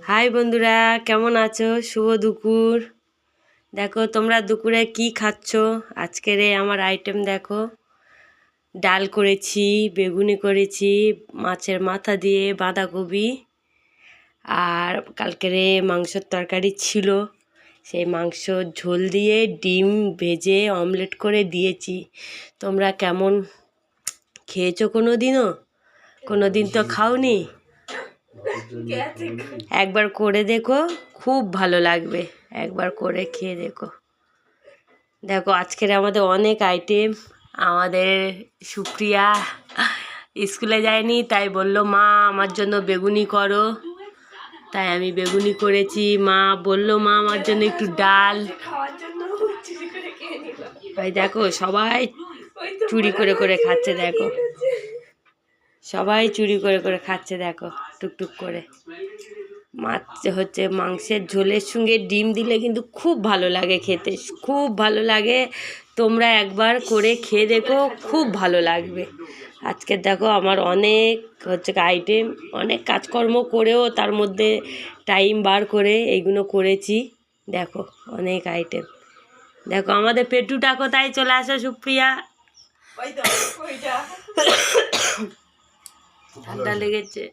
High বন্ধুরা, কেমন আছো? শুভ দুপুর। দেখো তোমরা দুপুরে কি খাচ্ছ। আজকের আমার আইটেম দেখো, ডাল করেছি, বেগুনি করেছি, মাছের মাথা দিয়ে বাঁধাকপি, আর কালকের মাংসের তরকারি ছিল, সেই মাংস ঝোল দিয়ে ডিম ভেজে অমলেট করে দিয়েছি। তোমরা কেমন খেয়েছো? কোনো দিন তো খাওনি। একবার করে দেখো, খুব ভালো লাগবে। একবার করে খেয়ে দেখো। দেখো আজকের আমাদের অনেক আইটেম। আমাদের সুপ্রিয়া স্কুলে যায়নি, তাই বলল মা আমার জন্য বেগুনি করো, তাই আমি বেগুনি করেছি। মা বলল মা আমার জন্য একটু ডাল। ভাই দেখো সবাই চুরি করে করে খাচ্ছে, দেখো সবাই চুরি করে করে খাচ্ছে, দেখো টুকটুক করে। মাছ হচ্ছে মাংসের ঝোলের সঙ্গে ডিম দিলে কিন্তু খুব ভালো লাগে খেতে, খুব ভালো লাগে। তোমরা একবার করে খেয়ে দেখো, খুব ভালো লাগবে। আজকে দেখো আমার অনেক হচ্ছে আইটেম, অনেক কাজকর্ম করেও তার মধ্যে টাইম বার করে এইগুলো করেছি। দেখো অনেক আইটেম। দেখো আমাদের পেটুটা কোথায়, চলে আসো সুপ্রিয়া। ঠান্ডা লেগেছে।